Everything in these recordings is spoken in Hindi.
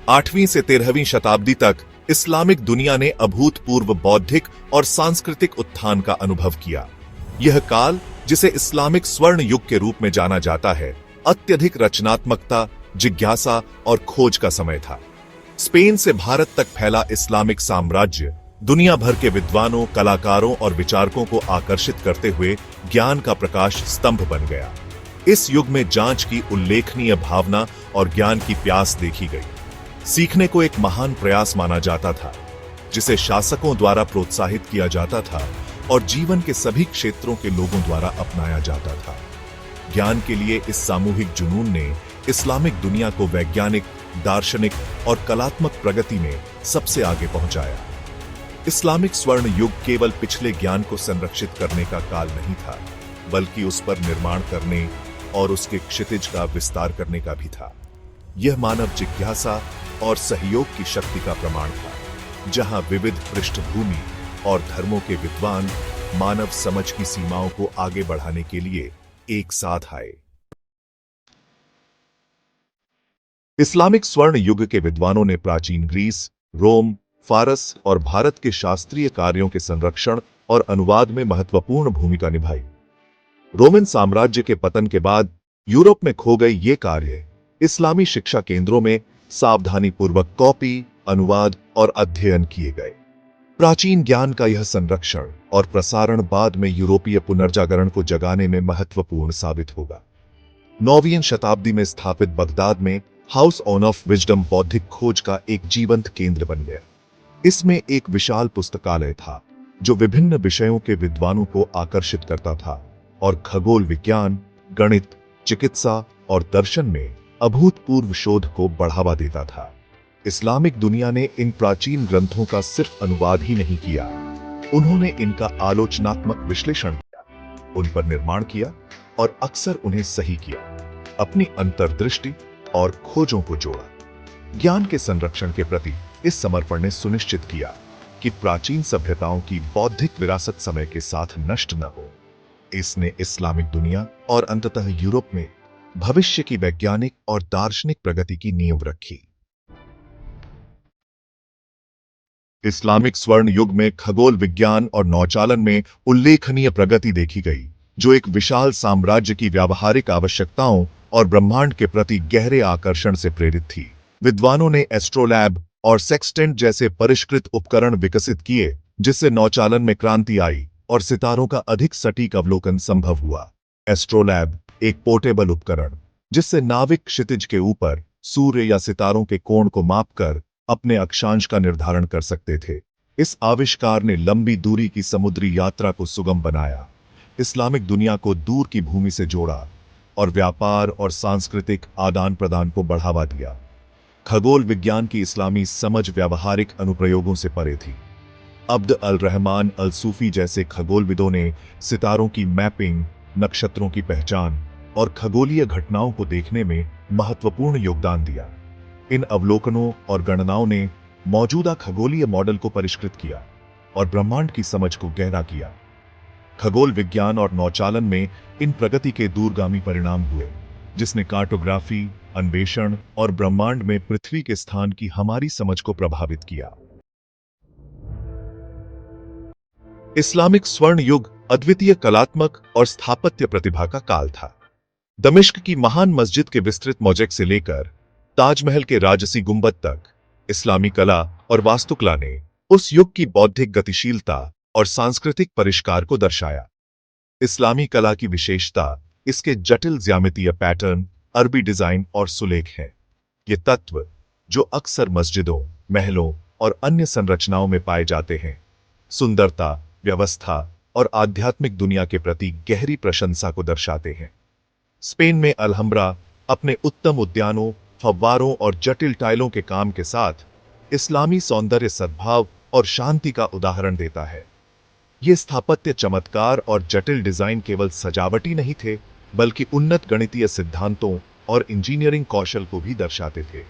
8वीं से 13वीं शताब्दी तक इस्लामिक दुनिया ने अभूतपूर्व बौद्धिक और सांस्कृतिक उत्थान का अनुभव किया। यह काल, जिसे इस्लामिक स्वर्ण युग के रूप में जाना जाता है, अत्यधिक रचनात्मकता, जिज्ञासा और खोज का समय था। स्पेन से भारत तक फैला इस्लामिक साम्राज्य दुनिया भर के विद्वानों, कलाकारों और विचारकों को आकर्षित करते हुए ज्ञान का प्रकाश स्तंभ बन गया। इस युग में जांच की उल्लेखनीय भावना और ज्ञान की प्यास देखी गई। सीखने को एक महान प्रयास माना जाता था, जिसे शासकों द्वारा प्रोत्साहित किया जाता था और जीवन के सभी क्षेत्रों के लोगों द्वारा अपनाया जाता था। ज्ञान के लिए इस सामूहिक जुनून ने इस्लामिक दुनिया को वैज्ञानिक, दार्शनिक और कलात्मक प्रगति में सबसे आगे पहुंचाया। इस्लामिक स्वर्ण युग केवल पिछले ज्ञान को संरक्षित करने का काल नहीं था, बल्कि उस पर निर्माण करने और उसके क्षितिज का विस्तार करने का भी था। यह मानव जिज्ञासा और सहयोग की शक्ति का प्रमाण था, जहां विविध पृष्ठभूमि और धर्मों के विद्वान मानव समझ की सीमाओं को आगे बढ़ाने के लिए एक साथ आए। इस्लामिक स्वर्ण युग के विद्वानों ने प्राचीन ग्रीस, रोम, फारस और भारत के शास्त्रीय कार्यों के संरक्षण और अनुवाद में महत्वपूर्ण भूमिका निभाई। रोमन साम्राज्य के पतन के बाद यूरोप में खो गए ये कार्य इस्लामी शिक्षा केंद्रों में सावधानीपूर्वक कॉपी, अनुवाद और अध्ययन किए गए। प्राचीन ज्ञान का यह संरक्षण और प्रसारण बाद में यूरोपीय पुनर्जागरण को जगाने में महत्वपूर्ण साबित होगा। 9वीं शताब्दी में स्थापित बगदाद में हाउस ऑफ विजडम बौद्धिक खोज का एक जीवंत केंद्र बन गया। इसमें एक विशाल पुस्तकालय था, जो विभिन्न विषयों के विद्वानों को आकर्षित करता था और खगोल विज्ञान, गणित, चिकित्सा और दर्शन में अभूतपूर्व शोध को बढ़ावा देता था। इस्लामिक दुनिया ने इन प्राचीन ग्रंथों का सिर्फ अनुवाद ही नहीं किया, उन्होंने इनका आलोचनात्मक विश्लेषण किया, उन पर निर्माण किया और अक्सर उन्हें सही किया। अपनी अंतर्दृष्टि और खोजों को जोड़ा। ज्ञान के संरक्षण के प्रति इस समर्पण ने सुनिश्चित किया कि प्राचीन सभ्यताओं की बौद्धिक विरासत समय के साथ नष्ट न हो। इसने इस्लामिक दुनिया और अंततः यूरोप में भविष्य की वैज्ञानिक और दार्शनिक प्रगति की नींव रखी। इस्लामिक स्वर्ण युग में खगोल विज्ञान और नौचालन में उल्लेखनीय प्रगति देखी गई, जो एक विशाल साम्राज्य की व्यावहारिक आवश्यकताओं और ब्रह्मांड के प्रति गहरे आकर्षण से प्रेरित थी। विद्वानों ने एस्ट्रोलैब और सेक्सटेंट जैसे परिष्कृत उपकरण विकसित किए, जिससे नौचालन में क्रांति आई और सितारों का अधिक सटीक अवलोकन संभव हुआ। एस्ट्रोलैब एक पोर्टेबल उपकरण, जिससे नाविक क्षितिज के ऊपर सूर्य या सितारों के कोण को मापकर अपने अक्षांश का निर्धारण कर सकते थे। इस आविष्कार ने लंबी दूरी की समुद्री यात्रा को सुगम बनाया, इस्लामिक दुनिया को दूर की भूमि से जोड़ा और व्यापार और सांस्कृतिक आदान प्रदान को बढ़ावा दिया। खगोल विज्ञान की इस्लामी समझ व्यावहारिक अनुप्रयोगों से परे थी। अब्द अल रहमान अल सूफी जैसे खगोलविदों ने सितारों की मैपिंग, नक्षत्रों की पहचान और खगोलीय घटनाओं को देखने में महत्वपूर्ण योगदान दिया। इन अवलोकनों और गणनाओं ने मौजूदा खगोलीय मॉडल को परिष्कृत किया और ब्रह्मांड की समझ को गहरा किया। खगोल विज्ञान और नौचालन में इन प्रगति के दूरगामी परिणाम हुए, जिसने कार्टोग्राफी, अन्वेषण और ब्रह्मांड में पृथ्वी के स्थान की हमारी समझ को प्रभावित किया। इस्लामिक स्वर्ण युग अद्वितीय कलात्मक और स्थापत्य प्रतिभा का काल था। दमिश्क की महान मस्जिद के विस्तृत मोज़ेक से लेकर ताजमहल के राजसी गुंबद तक इस्लामी कला और वास्तुकला ने उस युग की बौद्धिक गतिशीलता और सांस्कृतिक परिष्कार को दर्शाया। इस्लामी कला की विशेषता इसके जटिल ज्यामितीय पैटर्न, अरबी डिजाइन और सुलेख हैं। ये तत्व, जो अक्सर मस्जिदों, महलों और अन्य संरचनाओं में पाए जाते हैं, सुंदरता, व्यवस्था और आध्यात्मिक दुनिया के प्रति गहरी प्रशंसा को दर्शाते हैं। स्पेन में अल्हम्ब्रा अपने उत्तम उद्यानों, फव्वारों और जटिल टाइलों के काम के साथ इस्लामी सौंदर्य, सद्भाव और शांति का उदाहरण देता है। ये स्थापत्य चमत्कार और जटिल डिजाइन केवल सजावटी नहीं थे, बल्कि उन्नत गणितीय सिद्धांतों और इंजीनियरिंग कौशल को भी दर्शाते थे।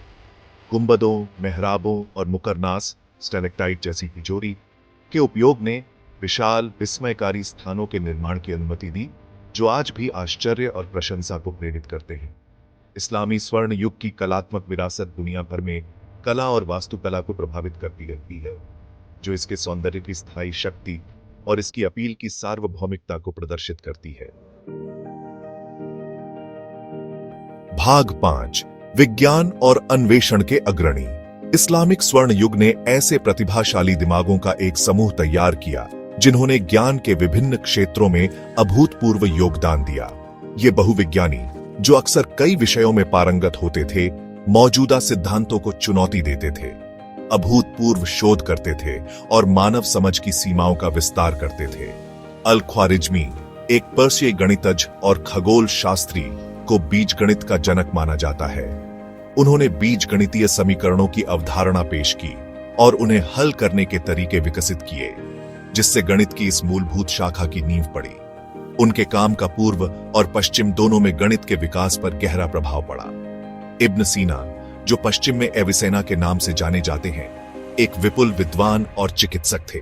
गुंबदों, मेहराबों और मुकरनास, स्टेलेक्टाइट जैसी तिजोरी के उपयोग ने विशाल, विस्मयकारी स्थानों के निर्माण की अनुमति दी, जो आज भी आश्चर्य और प्रशंसा को प्रेरित करते हैं। इस्लामी स्वर्ण युग की कलात्मक विरासत दुनिया भर में कला और वास्तुकला को प्रभावित करती रहती है, जो इसके सौंदर्य की स्थायी शक्ति और इसकी अपील की सार्वभौमिकता को प्रदर्शित करती है। भाग 5 विज्ञान और अन्वेषण के अग्रणी। इस्लामिक स्वर्ण युग ने ऐसे प्रतिभाशाली दिमागों का एक समूह तैयार किया जिन्होंने ज्ञान के विभिन्न क्षेत्रों में अभूतपूर्व योगदान दिया। ये बहुविज्ञानी, जो अक्सर कई विषयों में पारंगत होते थे, मौजूदा सिद्धांतों को चुनौती देते थे, अभूतपूर्व शोध करते थे और मानव समझ की सीमाओं का विस्तार करते थे। अल ख्वारिज्मी, एक पर्शियाई गणितज्ञ और खगोल शास्त्री, को बीजगणित का जनक माना जाता है। उन्होंने बीजगणितीय समीकरणों की अवधारणा पेश की और उन्हें हल करने के तरीके विकसित किए, जिससे गणित की इस मूलभूत शाखा की नींव पड़ी। उनके काम का पूर्व और पश्चिम दोनों में गणित के विकास पर गहरा प्रभाव पड़ा। इब्न सीना, जो पश्चिम में एविसेना के नाम से जाने जाते हैं, एक विपुल विद्वान और चिकित्सक थे।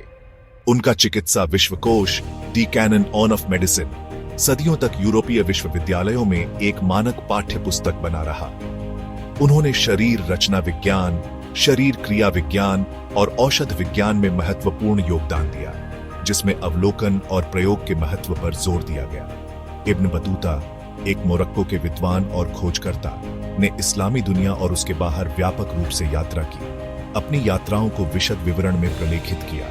उनका चिकित्सा विश्वकोश, दी कैनन ऑन ऑफ मेडिसिन, सदियों तक यूरोपीय विश्वविद्यालयों में एक मानक पाठ्य पुस्तक बना रहा। उन्होंने शरीर रचना विज्ञान, शरीर क्रिया विज्ञान और औषध विज्ञान में महत्वपूर्ण योगदान दिया, जिसमें अवलोकन और प्रयोग के महत्व पर जोर दिया गया। इब्न बतूता, एक मोरक्को के विद्वान और खोजकर्ता, ने इस्लामी दुनिया और उसके बाहर व्यापक रूप से यात्रा की। अपनी यात्राओं को विशद विवरण में प्रलेखित किया।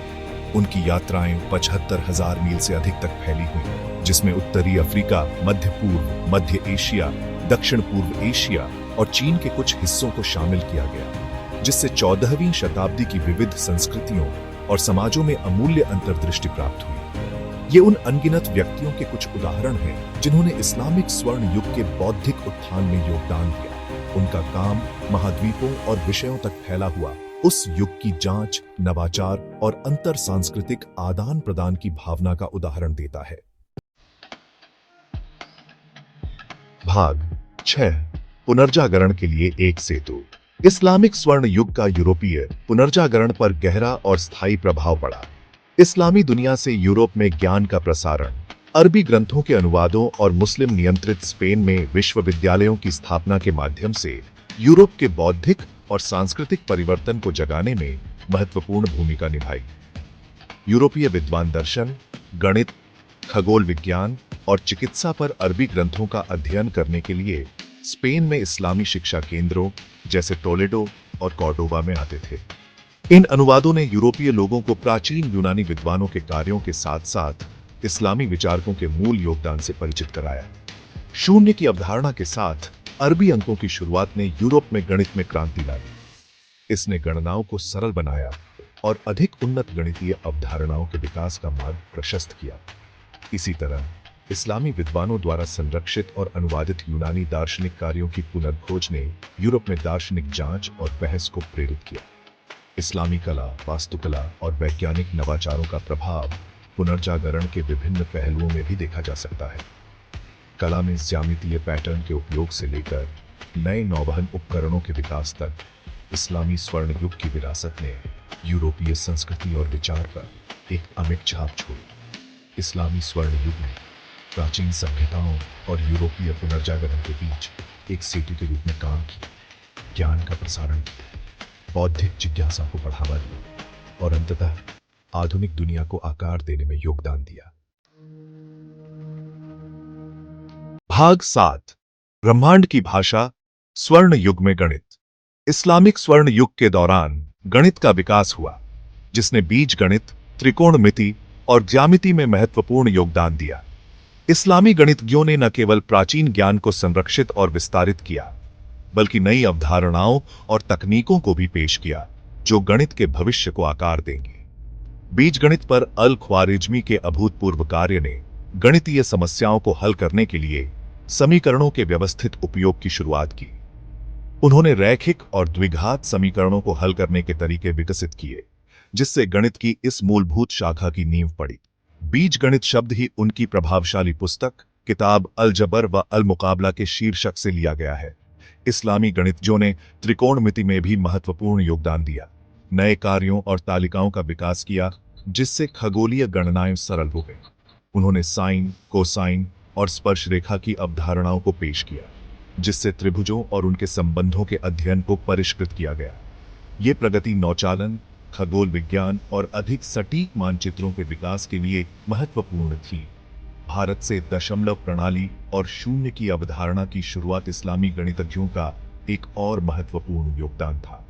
उनकी यात्राएं 75,000 मील से अधिक तक फैली हुई, जिसमें उत्तरी अफ्रीका, मध्य पूर्व, मध्य एशिया, दक्षिण पूर्व एशिया और चीन के कुछ हिस्सों को शामिल किया गया, जिससे 14वीं शताब्दी की विविध संस्कृतियों और समाजों में अमूल्य अंतर्दृष्टि प्राप्त हुई। ये उन अनगिनत व्यक्तियों के कुछ उदाहरण हैं जिन्होंने इस्लामिक स्वर्ण युग के बौद्धिक उत्थान में योगदान दिया। उनका काम महाद्वीपों और विषयों तक फैला हुआ उस युग की जांच, नवाचार और अंतर सांस्कृतिक आदान प्रदान की भावना का उदाहरण देता है। भाग 6 पुनर्जागरण के लिए एक सेतु। इस्लामिक स्वर्ण युग का यूरोपीय पुनर्जागरण पर गहरा और स्थायी प्रभाव पड़ा। इस्लामी दुनिया से यूरोप में ज्ञान का प्रसारण, अरबी ग्रंथों के अनुवादों और मुस्लिम नियंत्रित स्पेन में विश्वविद्यालयों की स्थापना के माध्यम से यूरोप के बौद्धिक और सांस्कृतिक परिवर्तन को जगाने में महत्वपूर्ण भूमिका निभाई। यूरोपीय विद्वान दर्शन, गणित, खगोल विज्ञान और चिकित्सा पर अरबी ग्रंथों का अध्ययन करने के लिए स्पेन में इस्लामी शिक्षा केंद्रों जैसे टोलेडो और कॉर्डोबा में आते थे। इन अनुवादों ने यूरोपीय लोगों को प्राचीन यूनानी विद्वानों के कार्यों के साथ साथ इस्लामी विचारकों के मूल योगदान से परिचित कराया। शून्य की अवधारणा के साथ अरबी अंकों की शुरुआत ने यूरोप में गणित में क्रांति लाई। इसने गणनाओं को सरल बनाया और अधिक उन्नत गणितीय अवधारणाओं के विकास का मार्ग प्रशस्त किया। इसी तरह इस्लामी विद्वानों द्वारा संरक्षित और अनुवादित यूनानी दार्शनिक कार्यों की पुनर्खोज ने यूरोप में दार्शनिक जांच और बहस को प्रेरित किया। इस्लामी कला, वास्तुकला और वैज्ञानिक नवाचारों का प्रभाव पुनर्जागरण के विभिन्न पहलुओं में भी देखा जा सकता है। कला में ज्यामितीय पैटर्न के उपयोग से लेकर नए नौवहन उपकरणों के विकास तक इस्लामी स्वर्ण युग की विरासत ने यूरोपीय संस्कृति और विचार पर एक अमिट छाप छोड़ी। इस्लामी स्वर्ण युग ने प्राचीन सभ्यताओं और यूरोपीय पुनर्जागरण के बीच एक सेतु के रूप में काम किया, ज्ञान का प्रसारण किया, बौद्धिक जिज्ञासा को बढ़ावा दिया और अंततः आधुनिक दुनिया को आकार देने में योगदान दिया। भाग 7 ब्रह्मांड की भाषा, स्वर्ण युग में गणित। इस्लामिक स्वर्ण युग के दौरान गणित का विकास हुआ, जिसने बीज गणित, त्रिकोणमिति और ज्यामिति में महत्वपूर्ण योगदान दिया। इस्लामी गणितज्ञों ने न केवल प्राचीन ज्ञान को संरक्षित और विस्तारित किया, बल्कि नई अवधारणाओं और तकनीकों को भी पेश किया जो गणित के भविष्य को आकार देंगे। बीजगणित पर अल ख्वारिज्मी के अभूतपूर्व कार्य ने गणितीय समस्याओं को हल करने के लिए समीकरणों के व्यवस्थित उपयोग की शुरुआत की। उन्होंने रैखिक और द्विघात समीकरणों को हल करने के तरीके विकसित किए, जिससे गणित की इस मूलभूत शाखा की नींव पड़ी। बीजगणित शब्द ही उनकी प्रभावशाली पुस्तक किताब अल जबर व अल मुकाबला के शीर्षक से लिया गया है। इस्लामी गणितज्ञों ने त्रिकोणमिति में भी महत्वपूर्ण योगदान दिया, नए कार्यों और तालिकाओं का विकास किया, जिससे खगोलीय गणनाएं सरल हो गईं। उन्होंने साइन, कोसाइन और स्पर्शरेखा की अवधारणाओं को पेश किया, जिससे त्रिभुजों और उनके संबंधों के अध्ययन को परिष्कृत किया गया। ये प्रगति नौचालन, खगोल विज्ञान और अधिक सटीक मानचित्रों के विकास के लिए महत्वपूर्ण थी। भारत से दशमलव प्रणाली और शून्य की अवधारणा की शुरुआत इस्लामी गणितज्ञों का एक और महत्वपूर्ण योगदान था।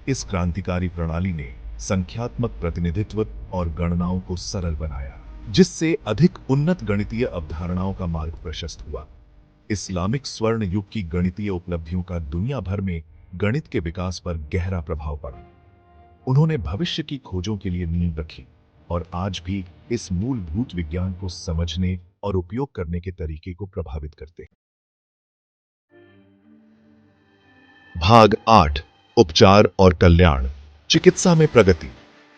इस क्रांतिकारी प्रणाली ने संख्यात्मक प्रतिनिधित्व और गणनाओं को सरल बनाया, जिससे अधिक उन्नत गणितीय अवधारणाओं का मार्ग प्रशस्त हुआ। इस्लामिक स्वर्ण युग की गणितीय उपलब्धियों का दुनिया भर में गणित के विकास पर गहरा प्रभाव पड़ा। उन्होंने भविष्य की खोजों के लिए नींव रखी और आज भी इस मूलभूत विज्ञान को समझने और उपयोग करने के तरीके को प्रभावित करते हैं। भाग 8, उपचार और कल्याण। चिकित्सा में प्रगति।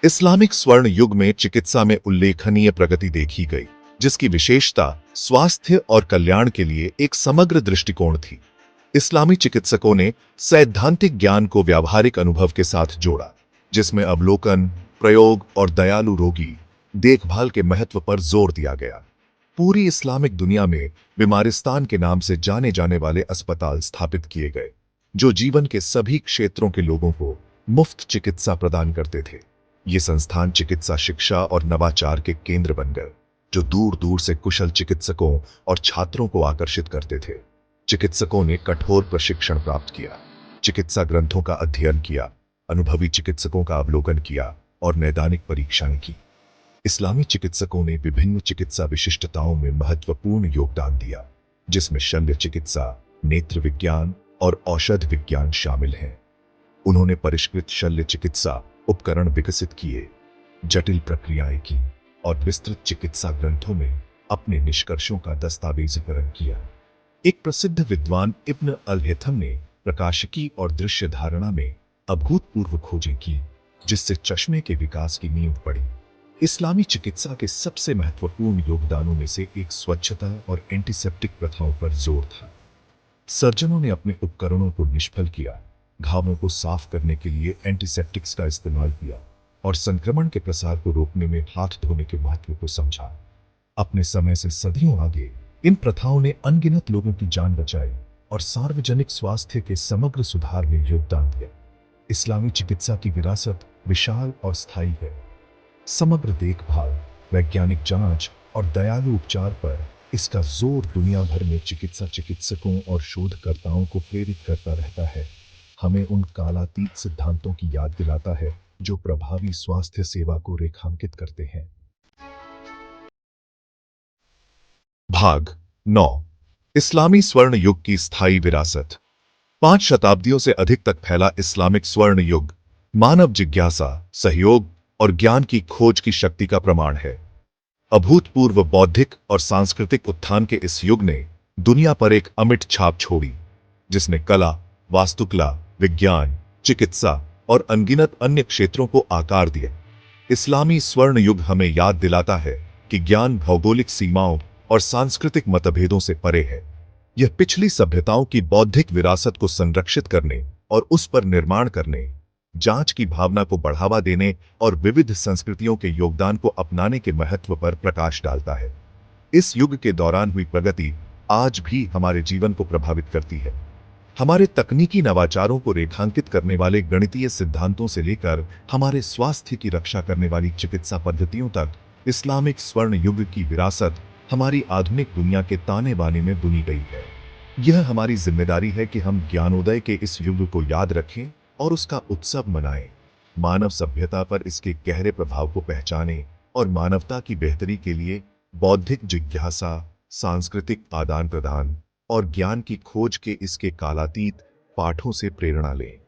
इस्लामिक स्वर्ण युग में चिकित्सा में उल्लेखनीय प्रगति देखी गई, जिसकी विशेषता स्वास्थ्य और कल्याण के लिए एक समग्र दृष्टिकोण थी। इस्लामी चिकित्सकों ने सैद्धांतिक ज्ञान को व्यावहारिक अनुभव के साथ जोड़ा, जिसमें अवलोकन, प्रयोग और दयालु रोगी देखभाल के महत्व पर जोर दिया गया। पूरी इस्लामिक दुनिया में बीमारिस्तान के नाम से जाने जाने वाले अस्पताल स्थापित किए गए, जो जीवन के सभी क्षेत्रों के लोगों को मुफ्त चिकित्सा प्रदान करते थे। ये संस्थान चिकित्सा शिक्षा और नवाचार के केंद्र बन गए, जो दूर दूर से कुशल चिकित्सकों और छात्रों को आकर्षित करते थे। चिकित्सकों ने कठोर प्रशिक्षण प्राप्त किया, चिकित्सा ग्रंथों का अध्ययन किया, अनुभवी चिकित्सकों का अवलोकन किया और नैदानिक परीक्षाएं की। इस्लामी चिकित्सकों ने विभिन्न चिकित्सा विशिष्टताओं में महत्वपूर्ण योगदान दिया, जिसमें शल्य चिकित्सा, नेत्र विज्ञान और औषध विज्ञान शामिल हैं। उन्होंने परिष्कृत शल्य चिकित्सा उपकरण विकसित किए, जटिल प्रक्रियाएं की और विस्तृत चिकित्सा ग्रंथों में अपने निष्कर्षों का दस्तावेजीकरण किया। एक प्रसिद्ध विद्वान इब्न अल-हैथम ने प्रकाशिकी और दृश्य धारणा में अभूतपूर्व खोजें की, जिससे चश्मे के विकास की नींव पड़ी। इस्लामी चिकित्सा के सबसे महत्वपूर्ण योगदानों में से एक स्वच्छता और एंटीसेप्टिक प्रथाओं पर जोर था। सर्जनों ने अपने उपकरणों को निष्फल किया, घावों को साफ करने के लिए एंटीसेप्टिक्स का इस्तेमाल किया और संक्रमण के प्रसार को रोकने में हाथ धोने के महत्व को समझा। अपने समय से सदियों आगे इन प्रथाओं ने अनगिनत लोगों की जान बचाई और सार्वजनिक स्वास्थ्य के समग्र सुधार में योगदान दिया। इस्लामी चिकित्सा की विरासत विशाल और स्थायी है। समग्र देखभाल, वैज्ञानिक जांच और दयालु उपचार पर इसका जोर दुनिया भर में चिकित्सा चिकित्सकों और शोधकर्ताओं को प्रेरित करता रहता है। हमें उन कालातीत सिद्धांतों की याद दिलाता है जो प्रभावी स्वास्थ्य सेवा को रेखांकित करते हैं। भाग 9, इस्लामी स्वर्ण युग की स्थायी विरासत। 5 शताब्दियों से अधिक तक फैला इस्लामिक स्वर्ण युग मानव जिज्ञासा, सहयोग और ज्ञान की खोज की शक्ति का प्रमाण है। अभूतपूर्व बौद्धिक और सांस्कृतिक उत्थान के इस युग ने दुनिया पर एक अमिट छाप छोड़ी, जिसने कला, वास्तुकला, विज्ञान, चिकित्सा और अनगिनत अन्य क्षेत्रों को आकार दिया। इस्लामी स्वर्ण युग हमें याद दिलाता है कि ज्ञान भौगोलिक सीमाओं और सांस्कृतिक मतभेदों से परे है। यह पिछली सभ्यताओं की बौद्धिक विरासत को संरक्षित करने और उस पर निर्माण करने, जांच की भावना को बढ़ावा देने और विविध संस्कृतियों के योगदान को अपनाने के महत्व पर प्रकाश डालता है। इस युग के दौरान हुई प्रगति आज भी हमारे जीवन को प्रभावित करती है। हमारे तकनीकी नवाचारों को रेखांकित करने वाले गणितीय सिद्धांतों से लेकर हमारे स्वास्थ्य की रक्षा करने वाली चिकित्सा पद्धतियों तक, इस्लामिक स्वर्ण युग की विरासत हमारी आधुनिक दुनिया के ताने बाने में बुनी गई है। यह हमारी जिम्मेदारी है कि हम ज्ञानोदय के इस युग को याद रखें और उसका उत्सव मनाएं। मानव सभ्यता पर इसके गहरे प्रभाव को पहचानें और मानवता की बेहतरी के लिए बौद्धिक जिज्ञासा, सांस्कृतिक आदान प्रदान और ज्ञान की खोज के इसके कालातीत पाठों से प्रेरणा लें।